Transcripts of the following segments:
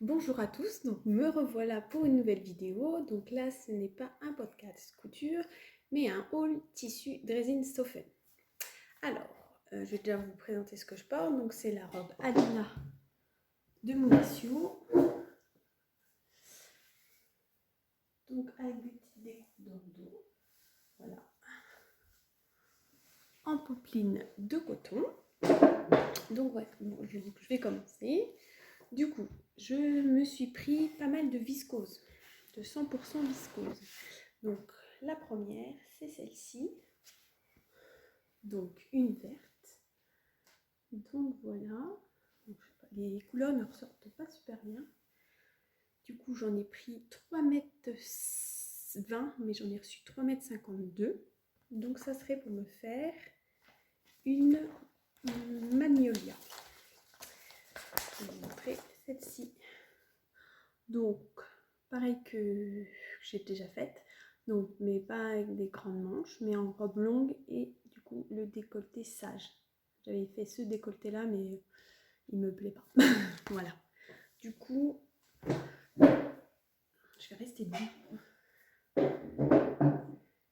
Bonjour à tous, donc me revoilà pour une nouvelle vidéo. Donc là, ce n'est pas un podcast couture, mais un haul tissu Dresden Stoffen. Alors, je vais déjà vous présenter ce que je porte. Donc c'est la robe Alina de Moulissio. Donc avec des petites découpes dans le dos. Voilà. En popeline de coton. Donc ouais, je vais commencer. Du coup, je me suis pris pas mal de viscose, de 100% viscose. Donc la première, c'est celle-ci. Donc une verte. Donc voilà. Donc, je sais pas, les couleurs ne ressortent pas super bien. Du coup, j'en ai pris 3,20 m, mais j'en ai reçu 3,52 m. Donc ça serait pour me faire une magnolia. Je vais vous montrer celle-ci. Donc, pareil que j'ai déjà faite, donc, mais pas avec des grandes manches, mais en robe longue et du coup le décolleté sage. J'avais fait ce décolleté là, mais il me plaît pas. Voilà. Du coup, je vais rester debout.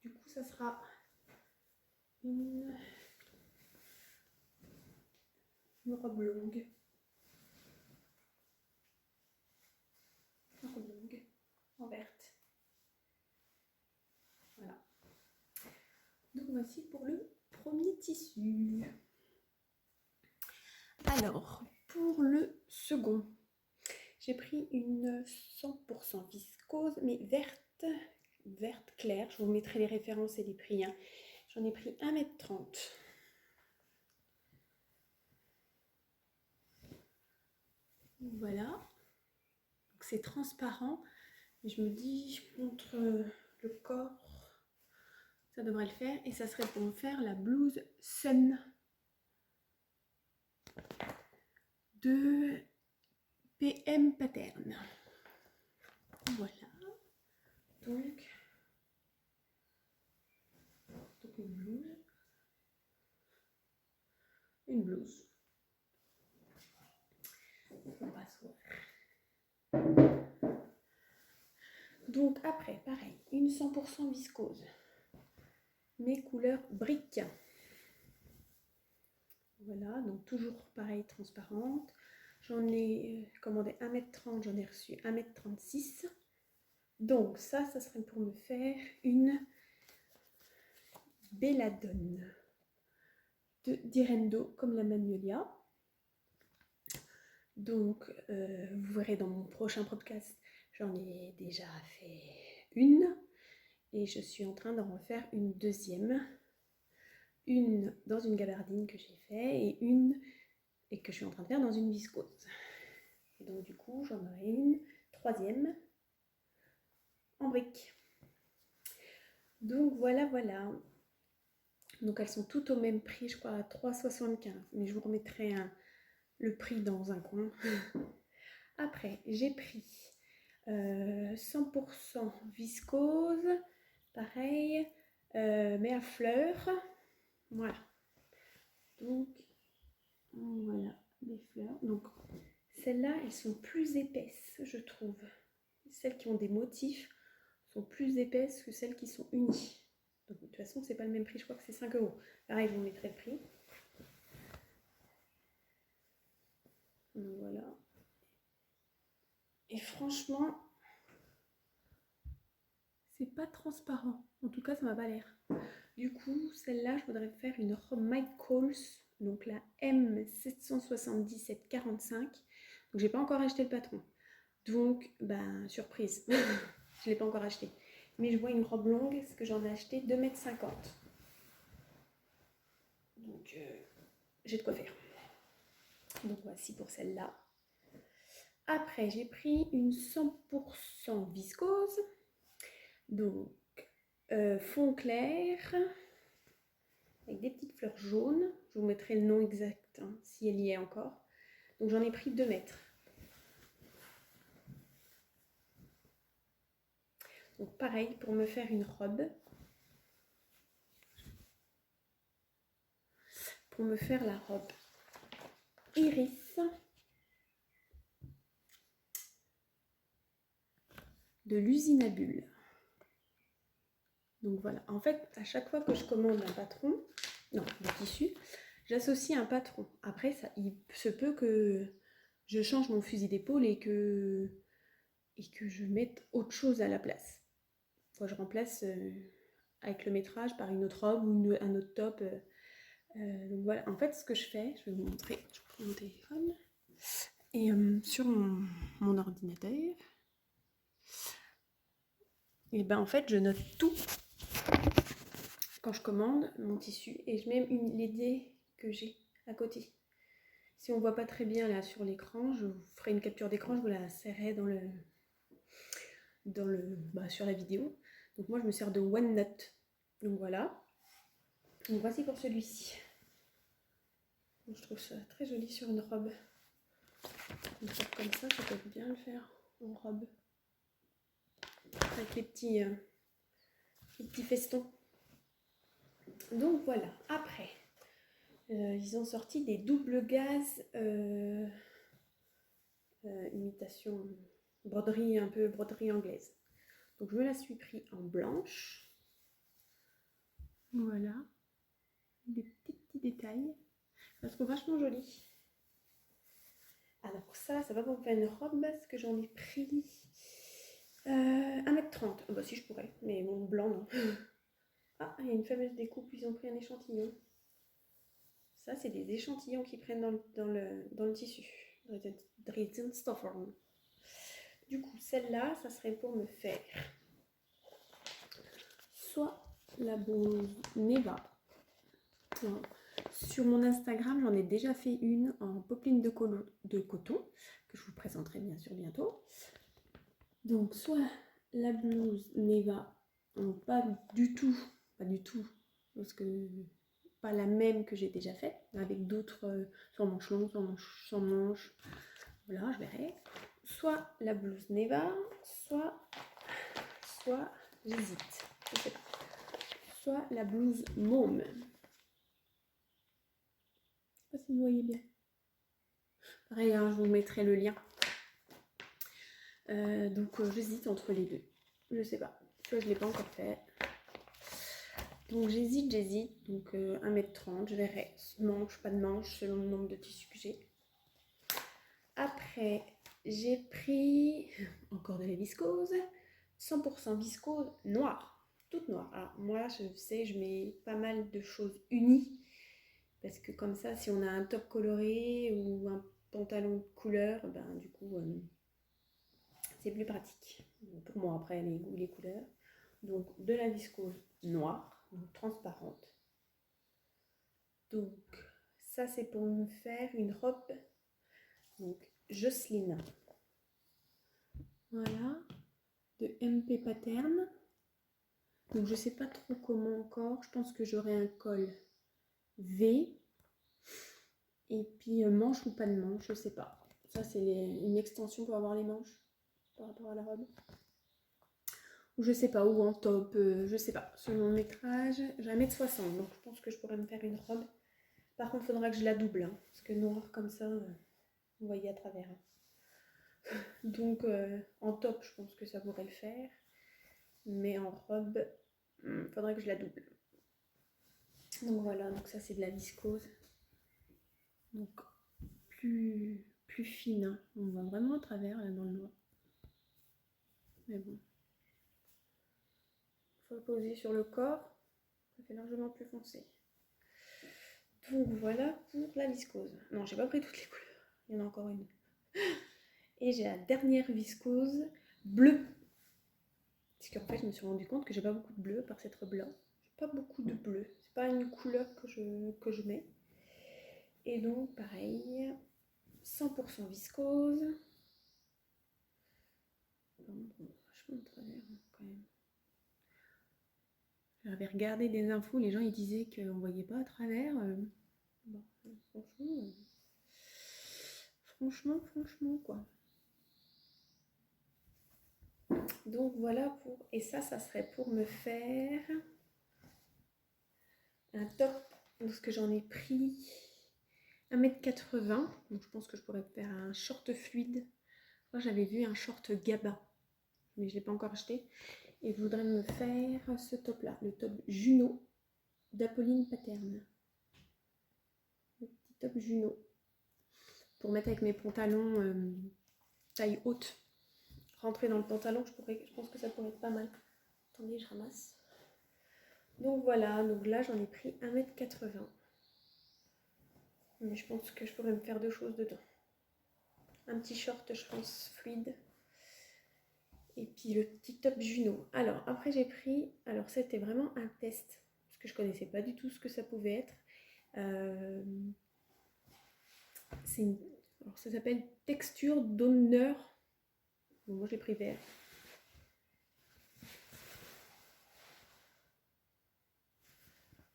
Du coup, ça sera une robe longue. Une robe longue en verte. Voilà. Donc voici pour le premier tissu. Alors, pour le second, j'ai pris une 100% viscose, mais verte claire. Je vous mettrai les références et les prix. Hein. J'en ai pris 1,30 m. Voilà. C'est transparent. Et je me dis, je montre le corps. Ça devrait le faire. Et ça serait pour me faire la blouse Sun de PM Pattern. Voilà. Donc une blouse. Une blouse. On passe voir. Donc après, pareil, une 100% viscose. Mes couleurs briques. Voilà, donc toujours pareil, transparente. J'en ai commandé 1,30 m, j'en ai reçu 1,36 m. Donc ça serait pour me faire une belladone de Direndo, comme la magnolia. Donc vous verrez dans mon prochain podcast, j'en ai déjà fait une. Et je suis en train d'en refaire une deuxième. Une dans une gabardine que j'ai fait et que je suis en train de faire dans une viscose. Et donc du coup, j'en aurai une troisième en brique. Donc voilà. Donc elles sont toutes au même prix, je crois à 3,75. Mais je vous remettrai le prix dans un coin. Après, j'ai pris 100% viscose, pareil, mais à fleurs. Voilà. Donc voilà les fleurs. Donc celles-là, elles sont plus épaisses, je trouve. Celles qui ont des motifs sont plus épaisses que celles qui sont unies. Donc, de toute façon, c'est pas le même prix, je crois que c'est 5 €. Pareil, je vous mettrai le prix. Donc, voilà. Et franchement, c'est pas transparent. En tout cas, ça m'a pas l'air. Du coup, celle-là, je voudrais faire une robe Mike Coles, donc la M777-45. Donc, j'ai pas encore acheté le patron. Donc, ben, surprise, je l'ai pas encore acheté. Mais je vois une robe longue, ce que j'en ai acheté 2,50 m. Donc, j'ai de quoi faire. Donc, voici pour celle-là. Après, j'ai pris une 100% viscose. Donc, fond clair, avec des petites fleurs jaunes. Je vous mettrai le nom exact, hein, si elle y est encore. Donc, j'en ai pris 2 mètres. Donc, pareil, pour me faire une robe. Pour me faire la robe iris. de l'usine à bulles. Donc voilà, en fait, à chaque fois que je commande un patron, non, du tissu, j'associe un patron. Après, ça, il se peut que je change mon fusil d'épaule et que je mette autre chose à la place. Moi, je remplace avec le métrage par une autre robe ou un autre top. Donc voilà, en fait, ce que je fais, je vais vous montrer, je prends mon téléphone. Et sur mon ordinateur, et ben en fait, je note tout quand je commande mon tissu et je mets l'idée que j'ai à côté. Si on voit pas très bien là sur l'écran, je vous ferai une capture d'écran, je vous la insérerai sur la vidéo. Donc moi je me sers de OneNote. Donc voilà. Donc voici pour celui-ci. Je trouve ça très joli sur une robe. Une robe comme ça peut bien le faire en robe. Avec les petits festons. Donc voilà. Après, ils ont sorti des doubles gaz imitation broderie, un peu broderie anglaise. Donc je me la suis pris en blanche. Voilà. Des petits détails. Je la trouve vachement jolie. Alors ça va pas me faire une robe parce que j'en ai pris 1m30. Bah si je pourrais, mais mon blanc non. Ah, il y a une fameuse découpe, ils ont pris un échantillon. Ça, c'est des échantillons qu'ils prennent dans le tissu. Dresdenstoffern. Du coup, celle-là, ça serait pour me faire soit la blouse Neva. Non. Sur mon Instagram, j'en ai déjà fait une en popeline de coton, que je vous présenterai bien sûr bientôt. Donc, soit la blouse Neva, pas du tout, parce que pas la même que j'ai déjà faite, avec d'autres, soit manche longue, soit manche sans manche. Voilà, je verrai. Soit la blouse Neva, soit j'hésite, je sais pas. Soit la blouse Môme. Je sais pas si vous voyez bien. Pareil, hein, je vous mettrai le lien. Donc j'hésite entre les deux. Je sais pas. Tu vois, je ne l'ai pas encore fait. Donc j'hésite. Donc 1m30, je verrai. Manche, pas de manche, selon le nombre de tissus que j'ai. Après, j'ai pris encore de la viscose. 100% viscose noire. Toute noire. Alors moi, je sais, je mets pas mal de choses unies. Parce que comme ça, si on a un top coloré ou un pantalon de couleur, ben du coup, c'est plus pratique. Pour moi, après, les goûts, les couleurs. Donc, de la viscose noire, donc transparente. Donc, ça, c'est pour me faire une robe. Donc, Jocelyne. Voilà. De MP Pattern. Donc, je sais pas trop comment encore. Je pense que j'aurai un col V. Et puis, manche ou pas de manche, je sais pas. Ça, c'est une extension pour avoir les manches par rapport à la robe. Ou je sais pas, ou en top, je sais pas. Selon le métrage, j'ai 1m60, donc je pense que je pourrais me faire une robe. Par contre, il faudra que je la double, hein, parce que noir comme ça, vous voyez à travers. Hein. Donc, en top, je pense que ça pourrait le faire. Mais en robe, il faudrait que je la double. Donc voilà, donc ça c'est de la viscose. Donc, plus fine. Hein. On voit vraiment à travers, là, dans le noir. Mais bon. Il faut le poser sur le corps. Ça fait largement plus foncé. Donc voilà pour la viscose. Non, j'ai pas pris toutes les couleurs. Il y en a encore une. Et j'ai la dernière viscose bleue. Parce qu'en fait, je me suis rendu compte que j'ai pas beaucoup de bleu par cette robe-là. J'ai pas beaucoup de bleu. C'est pas une couleur que je mets. Et donc, pareil, 100% viscose. Vachement de travers quand même. J'avais regardé des infos, les gens ils disaient qu'on voyait pas à travers. Bon, franchement quoi. Donc voilà pour... Et ça serait pour me faire un top. Parce que j'en ai pris 1m80. Donc je pense que je pourrais faire un short fluide. Moi j'avais vu un short Gabba. mais je ne l'ai pas encore acheté. Et je voudrais me faire ce top-là, le top Juno d'Apolline Paterne. Le petit top Juno. Pour mettre avec mes pantalons taille haute. Rentrer dans le pantalon, je pense que ça pourrait être pas mal. Attendez, je ramasse. Donc voilà, donc là j'en ai pris 1,80 m. Mais je pense que je pourrais me faire deux choses dedans. Un petit short, je pense, fluide. Et puis le petit top Juno. Alors, après j'ai pris... Alors, c'était vraiment un test. Parce que je connaissais pas du tout ce que ça pouvait être. Alors, ça s'appelle Texture d'honneur. Bon, moi, j'ai pris vert.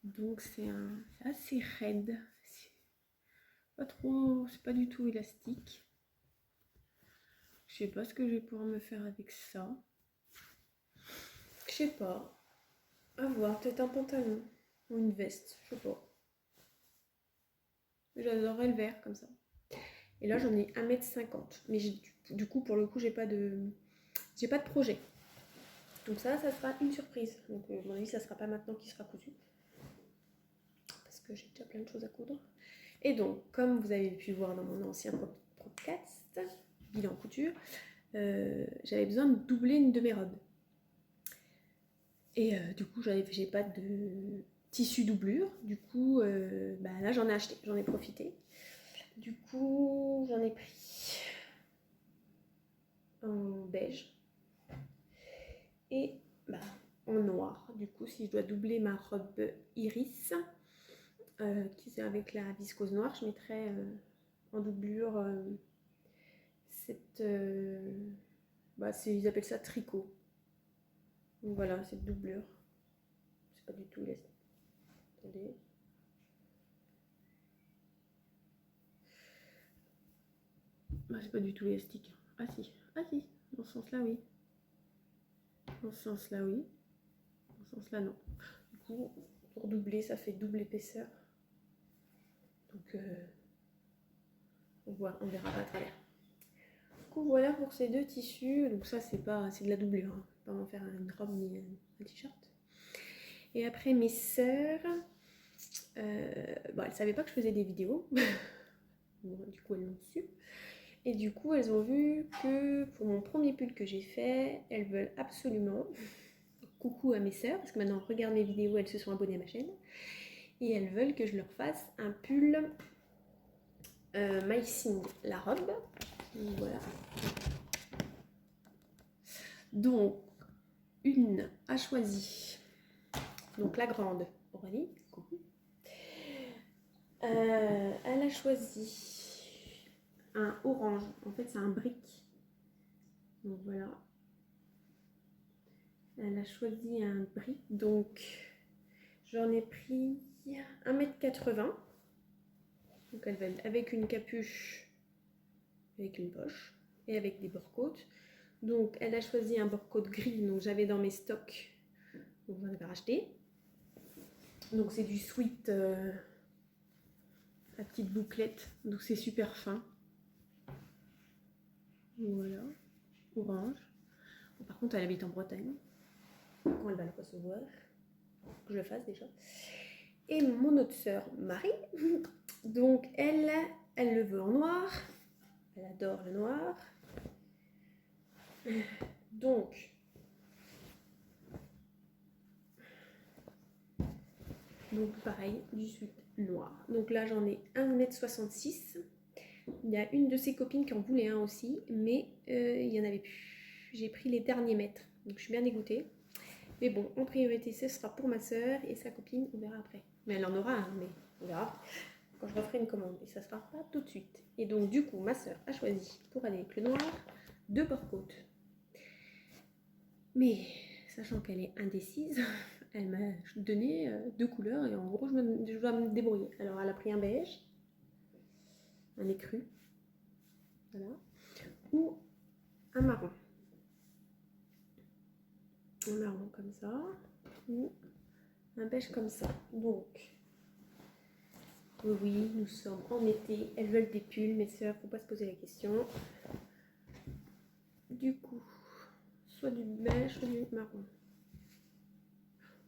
Donc, c'est assez raide. C'est pas du tout élastique. Je sais pas ce que je vais pouvoir me faire avec ça. Je sais pas. À voir, peut-être un pantalon ou une veste, je sais pas. J'adorerais le vert comme ça. Et là j'en ai 1,50 m. Mais du coup pour le coup j'ai pas de projet. Donc ça sera une surprise. Donc à mon avis ça sera pas maintenant qu'il sera cousu. Parce que j'ai déjà plein de choses à coudre. Et donc comme vous avez pu voir dans mon ancien podcast, bilan couture, j'avais besoin de doubler une de mes robes. Et du coup j'ai pas de tissu doublure. Du coup là j'en ai acheté, j'en ai profité. Du coup j'en ai pris en beige et en noir. Du coup si je dois doubler ma robe iris qui est avec la viscose noire, je mettrai en doublure ils appellent ça tricot. Donc voilà, cette doublure. C'est pas du tout élastique. Attendez. C'est pas du tout élastique. Ah si, dans ce sens-là oui. Dans ce sens-là oui. Dans ce sens-là non. Du coup, pour doubler, ça fait double épaisseur. Donc on verra pas à travers. Du coup voilà pour ces deux tissus. Donc ça c'est de la doublure. Hein. Pas en faire une robe ni un t-shirt. Et après mes sœurs, elles savaient pas que je faisais des vidéos. Bon, du coup elles l'ont su. Et du coup elles ont vu que pour mon premier pull que j'ai fait, elles veulent absolument, coucou à mes sœurs, parce que maintenant elles regardent mes vidéos, elles se sont abonnées à ma chaîne, et elles veulent que je leur fasse un pull My Sing, la robe. Voilà. Donc une a choisi, donc la grande Aurélie, coucou. Elle a choisi un orange, en fait c'est un brick. Donc voilà. Elle a choisi un brick, donc j'en ai pris 1,80 m. Donc elle va avec une capuche, avec une poche et avec des bord-côtes. Donc elle a choisi un bord-côte gris, donc j'avais dans mes stocks, donc j'en avais racheté. Donc c'est du sweat à petite bouclette, donc c'est super fin. Voilà, orange. Bon, par contre elle habite en Bretagne, quand elle va le recevoir, que je le fasse déjà. Et mon autre sœur Marie, donc elle le veut en noir, elle adore le noir. Donc pareil, du sweat noir. Donc là j'en ai 1,66 m. Il y a une de ses copines qui en voulait un aussi, mais il n'y en avait plus. J'ai pris les derniers mètres, donc je suis bien dégoûtée. Mais bon, en priorité, ce sera pour ma soeur et sa copine, on verra après. Mais elle en aura un, mais on verra quand je referai une commande. Et ça ne sera pas tout de suite. Et donc du coup, ma soeur a choisi, pour aller avec le noir, 2 bord-côtes. Mais, sachant qu'elle est indécise, elle m'a donné 2 couleurs et en gros, je dois me débrouiller. Alors, elle a pris un beige, un écru, voilà, ou un marron. Un marron comme ça, ou un beige comme ça. Donc, oui, nous sommes en été. Elles veulent des pulls, mes sœurs, faut pas se poser la question. Du coup, soit du beige, soit du marron.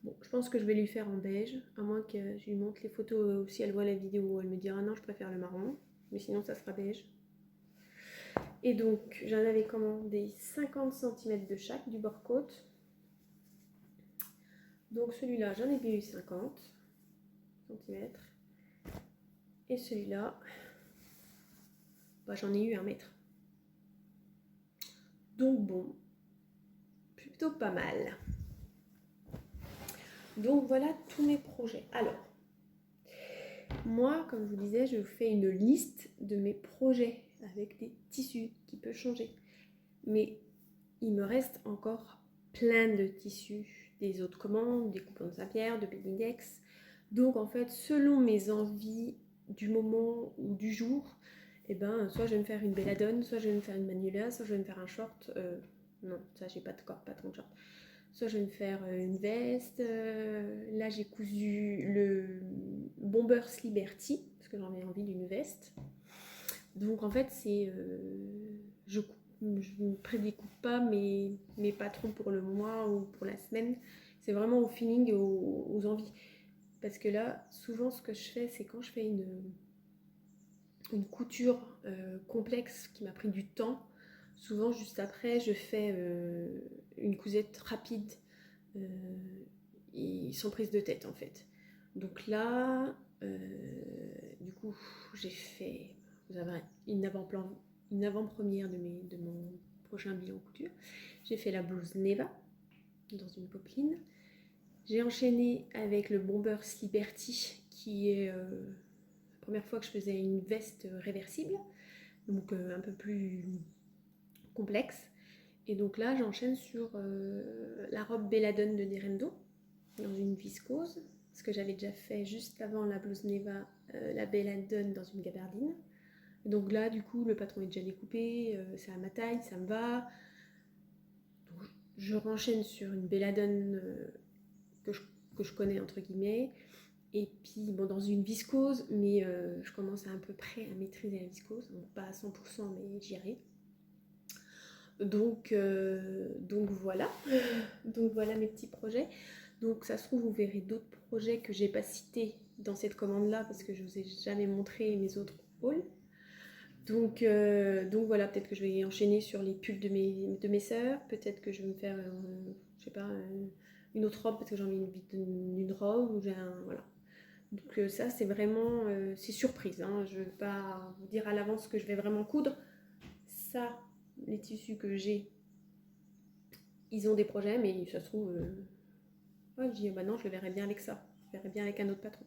Bon, je pense que je vais lui faire en beige, à moins que je lui montre les photos, si elle voit la vidéo, elle me dira non, je préfère le marron, mais sinon ça sera beige. Et donc, j'en avais commandé 50 cm de chaque du bord-côte. Donc celui-là, j'en ai bien eu 50 cm. Et celui-là, bah, j'en ai eu 1 mètre. Donc bon, plutôt pas mal. Donc voilà tous mes projets. Alors, moi, comme je vous disais, je vous fais une liste de mes projets avec des tissus qui peuvent changer. Mais il me reste encore plein de tissus, des autres commandes, des coupons de Saint-Pierre, de Pédidex. Donc en fait, selon mes envies du moment ou du jour, eh ben, soit je vais me faire une belladone, soit je vais me faire une manula, soit je vais me faire un short. Non, ça j'ai pas de corps, pas trop de short. Soit je vais me faire une veste. Là j'ai cousu le Bombers Liberty parce que j'en ai envie d'une veste. Donc en fait c'est je ne prédécoupe pas mes patrons pour le mois ou pour la semaine. C'est vraiment au feeling et aux envies. Parce que là, souvent ce que je fais, c'est quand je fais une couture complexe qui m'a pris du temps, souvent juste après, je fais une cousette rapide et sans prise de tête en fait. Donc là, du coup, j'ai fait, vous avez une avant-première de mon prochain bilan couture. J'ai fait la blouse Neva dans une popeline. J'ai enchaîné avec le Bombers Liberty qui est la première fois que je faisais une veste réversible, donc un peu plus complexe. Et donc là, j'enchaîne sur la robe Belladone de Nerendo dans une viscose, parce que j'avais déjà fait juste avant la blouse Neva la Belladone dans une gabardine. Donc là, du coup, le patron est déjà découpé, c'est à ma taille, ça me va. Donc, je renchaîne sur une Belladone que je connais entre guillemets. Et puis, bon, dans une viscose, mais je commence à peu près à maîtriser la viscose. Donc, pas à 100%, mais j'y arrive. Donc voilà. Donc voilà mes petits projets. Donc ça se trouve, vous verrez d'autres projets que j'ai pas cités dans cette commande-là parce que je vous ai jamais montré mes autres hauls. Donc voilà, peut-être que je vais enchaîner sur les pulls de mes sœurs. Peut-être que je vais me faire, je sais pas, une autre robe parce que j'ai envie d'une robe. Ou voilà. Donc ça, c'est vraiment, c'est surprise. Hein. Je ne vais pas vous dire à l'avance ce que je vais vraiment coudre. Ça, les tissus que j'ai, ils ont des projets, mais ça se trouve, ouais, je dis, bah non, je le verrai bien avec ça. Je le verrai bien avec un autre patron.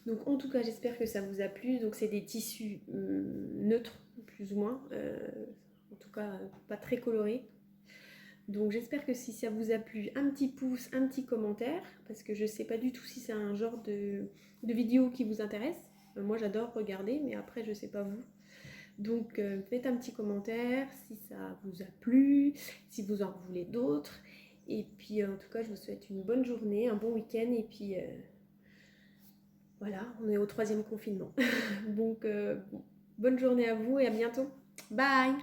Donc en tout cas, j'espère que ça vous a plu. Donc c'est des tissus neutres, plus ou moins. En tout cas, pas très colorés. Donc j'espère que si ça vous a plu, un petit pouce, un petit commentaire, parce que je ne sais pas du tout si c'est un genre de vidéo qui vous intéresse. Moi j'adore regarder, mais après je ne sais pas vous. Donc faites un petit commentaire si ça vous a plu, si vous en voulez d'autres. Et puis en tout cas, je vous souhaite une bonne journée, un bon week-end. Et puis voilà, on est au 3e confinement. Donc bonne journée à vous et à bientôt. Bye!